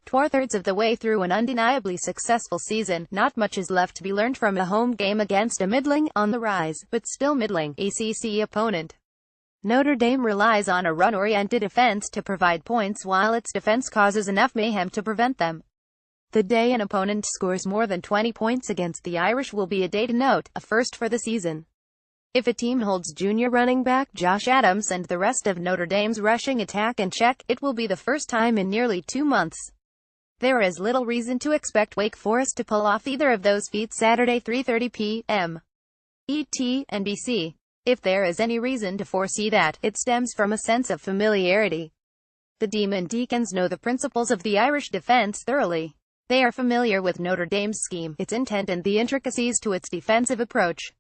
Twothirds of the way through an undeniably successful season, not much is left to be learned from a home game against a middling, on the rise, but still middling, ACC opponent. Notre Dame relies on a run-oriented offense to provide points while its defense causes enough mayhem to prevent them. The day an opponent scores more than 20 points against the Irish will be a day to note, a first for the season. If a team holds junior running back Josh Adams and the rest of Notre Dame's rushing attack in check, it will be the first time in nearly 2 months. There is little reason to expect Wake Forest to pull off either of those feats Saturday 3:30 p.m. ET, NBC. If there is any reason to foresee that, it stems from a sense of familiarity. The Demon Deacons know the principles of the Irish defense thoroughly. They are familiar with Notre Dame's scheme, its intent and the intricacies to its defensive approach.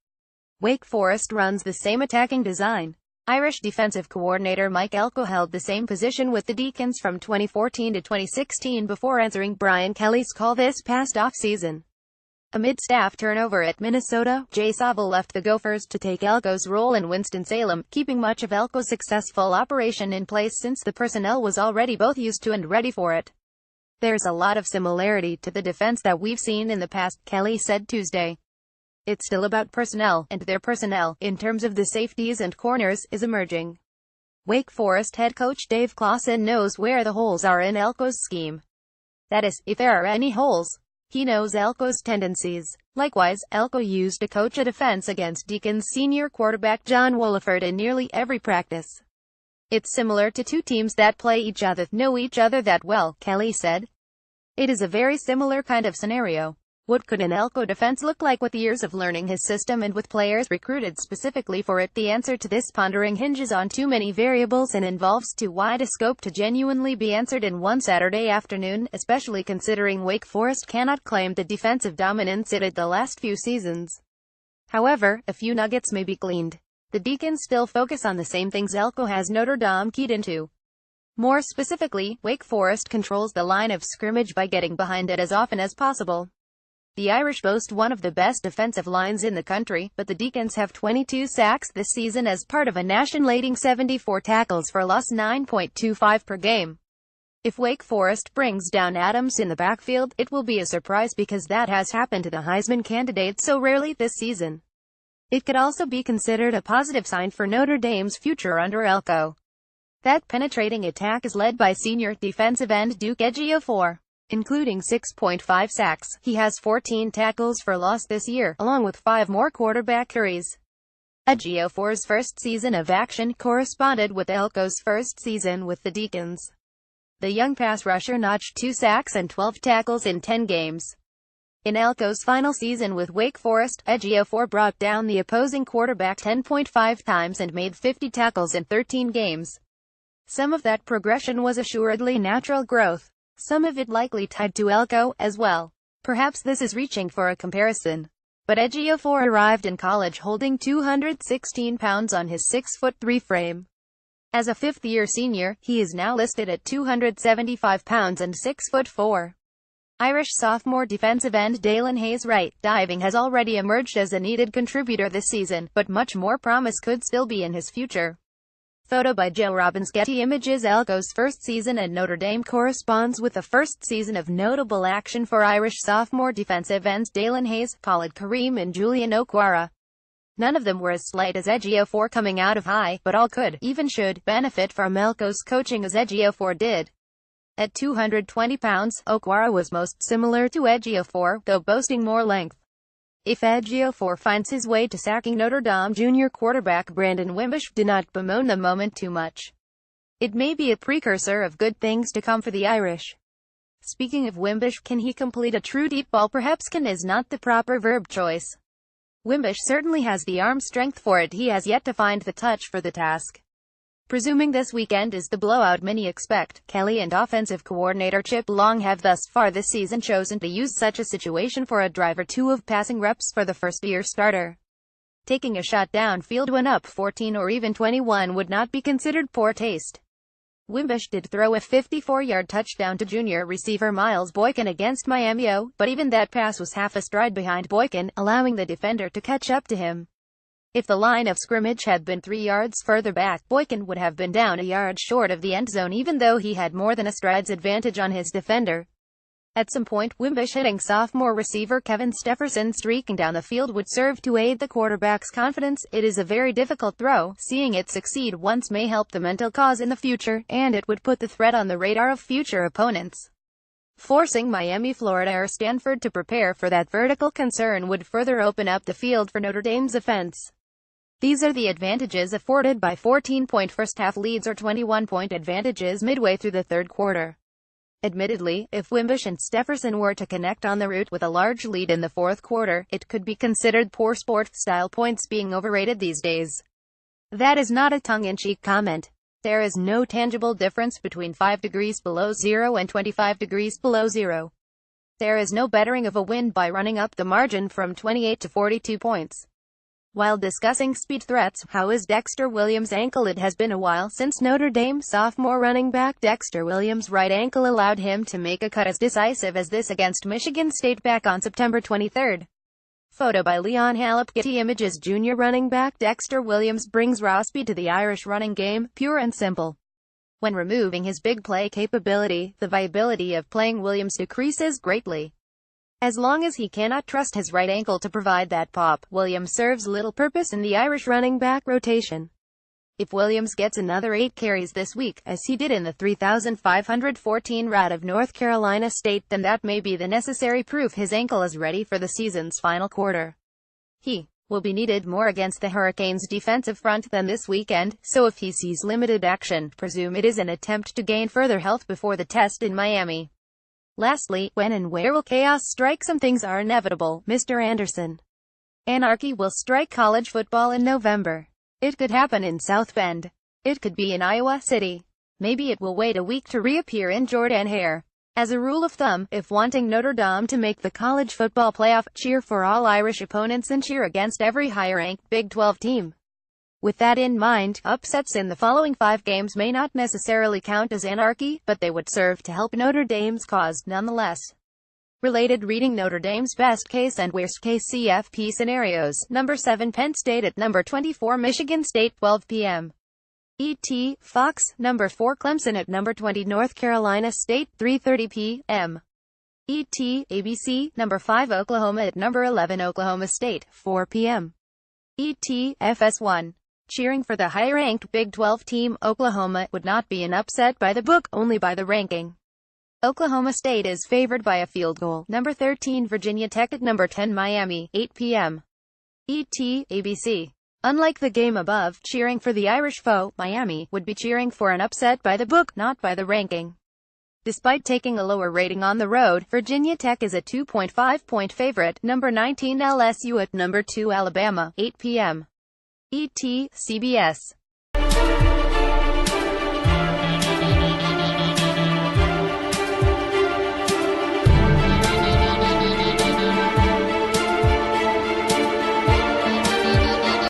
Wake Forest runs the same attacking design. Irish defensive coordinator Mike Elko held the same position with the Deacons from 2014 to 2016 before answering Brian Kelly's call this past offseason. Amid staff turnover at Minnesota, Jay Saville left the Gophers to take Elko's role in Winston-Salem, keeping much of Elko's successful operation in place since the personnel was already both used to and ready for it. There's a lot of similarity to the defense that we've seen in the past, Kelly said Tuesday. It's still about personnel, and their personnel, in terms of the safeties and corners, is emerging. Wake Forest head coach Dave Clawson knows where the holes are in Elko's scheme. That is, if there are any holes. He knows Elko's tendencies. Likewise, Elko used to coach a defense against Deacons senior quarterback John Woliford in nearly every practice. It's similar to two teams that play each other, know each other that well, Kelly said. It is a very similar kind of scenario. What could an Elko defense look like with years of learning his system and with players recruited specifically for it? The answer to this pondering hinges on too many variables and involves too wide a scope to genuinely be answered in one Saturday afternoon, especially considering Wake Forest cannot claim the defensive dominance it had the last few seasons. However, a few nuggets may be gleaned. The Deacons still focus on the same things Elko has Notre Dame keyed into. More specifically, Wake Forest controls the line of scrimmage by getting behind it as often as possible. The Irish boast one of the best defensive lines in the country, but the Deacons have 22 sacks this season as part of a nation-leading 74 tackles for loss 9.25 per game. If Wake Forest brings down Adams in the backfield, it will be a surprise because that has happened to the Heisman candidate so rarely this season. It could also be considered a positive sign for Notre Dame's future under Elko. That penetrating attack is led by senior defensive end Duke Ejiofor. Including 6.5 sacks, he has 14 tackles for loss this year, along with 5 more quarterback carries. Ejiofor's first season of action corresponded with Elko's first season with the Deacons. The young pass rusher notched 2 sacks and 12 tackles in 10 games. In Elko's final season with Wake Forest, Ejiofor brought down the opposing quarterback 10.5 times and made 50 tackles in 13 games. Some of that progression was assuredly natural growth. Some of it likely tied to Elko, as well. Perhaps this is reaching for a comparison. But Ejiofor arrived in college holding 216 pounds on his 6'3" frame. As a fifth-year senior, he is now listed at 275 pounds and 6'4". Irish sophomore defensive end Dalen Hayes-Wright diving has already emerged as a needed contributor this season, but much more promise could still be in his future. Photo by Joe Robbins. Getty Images. Elko's first season at Notre Dame corresponds with the first season of notable action for Irish sophomore defensive ends Dalen Hayes, Khalid Kareem and Julian Okwara. None of them were as slight as Ejiofor coming out of high, but all could, even should, benefit from Elko's coaching as Ejiofor did. At 220 pounds, Okwara was most similar to Ejiofor, though boasting more length. If Ejiofor finds his way to sacking Notre Dame junior quarterback Brandon Wimbush, do not bemoan the moment too much. It may be a precursor of good things to come for the Irish. Speaking of Wimbush, can he complete a true deep ball? Perhaps can is not the proper verb choice. Wimbush certainly has the arm strength for it. He has yet to find the touch for the task. Presuming this weekend is the blowout many expect, Kelly and offensive coordinator Chip Long have thus far this season chosen to use such a situation for a drive or two of passing reps for the first-year starter. Taking a shot downfield when up 14 or even 21 would not be considered poor taste. Wimbush did throw a 54-yard touchdown to junior receiver Miles Boykin against Miami, but even that pass was half a stride behind Boykin, allowing the defender to catch up to him. If the line of scrimmage had been 3 yards further back, Boykin would have been down a yard short of the end zone even though he had more than a stride's advantage on his defender. At some point, Wimbush hitting sophomore receiver Kevin Stepherson streaking down the field would serve to aid the quarterback's confidence. It is a very difficult throw. Seeing it succeed once may help the mental cause in the future, and it would put the threat on the radar of future opponents. Forcing Miami, Florida or Stanford to prepare for that vertical concern would further open up the field for Notre Dame's offense. These are the advantages afforded by 14-point first-half leads or 21-point advantages midway through the third quarter. Admittedly, if Wimbush and Stepherson were to connect on the route with a large lead in the fourth quarter, it could be considered poor sport, style points being overrated these days. That is not a tongue-in-cheek comment. There is no tangible difference between 5 degrees below zero and 25 degrees below zero. There is no bettering of a win by running up the margin from 28 to 42 points. While discussing speed threats, how is Dexter Williams' ankle? It has been a while since Notre Dame sophomore running back Dexter Williams' right ankle allowed him to make a cut as decisive as this against Michigan State back on September 23. Photo by Leon Halep. Getty Images. Junior running back Dexter Williams brings raw speed to the Irish running game, pure and simple. When removing his big play capability, the viability of playing Williams decreases greatly. As long as he cannot trust his right ankle to provide that pop, Williams serves little purpose in the Irish running back rotation. If Williams gets another 8 carries this week, as he did in the 3,514 rout of North Carolina State, then that may be the necessary proof his ankle is ready for the season's final quarter. He will be needed more against the Hurricanes' defensive front than this weekend, so if he sees limited action, presume it is an attempt to gain further health before the test in Miami. Lastly, when and where will chaos strike? Some things are inevitable, Mr. Anderson. Anarchy will strike college football in November. It could happen in South Bend. It could be in Iowa City. Maybe it will wait a week to reappear in Jordan-Hare. As a rule of thumb, if wanting Notre Dame to make the college football playoff, cheer for all Irish opponents and cheer against every higher-ranked Big 12 team. With that in mind, upsets in the following 5 games may not necessarily count as anarchy, but they would serve to help Notre Dame's cause, nonetheless. Related reading: Notre Dame's best case and worst case CFP scenarios. Number 7 Penn State at number 24 Michigan State 12 p.m. ET, Fox. Number 4 Clemson at number 20 North Carolina State 3:30 p.m. ET, ABC. Number 5 Oklahoma at number 11 Oklahoma State 4 p.m. ET, FS1. Cheering for the higher-ranked Big 12 team, Oklahoma, would not be an upset by the book, only by the ranking. Oklahoma State is favored by a field goal. Number 13 Virginia Tech at number 10 Miami, 8 p.m. ET, ABC. Unlike the game above, cheering for the Irish foe, Miami, would be cheering for an upset by the book, not by the ranking. Despite taking a lower rating on the road, Virginia Tech is a 2.5-point favorite. Number 19 LSU at number 2 Alabama, 8 p.m. ET, CBS.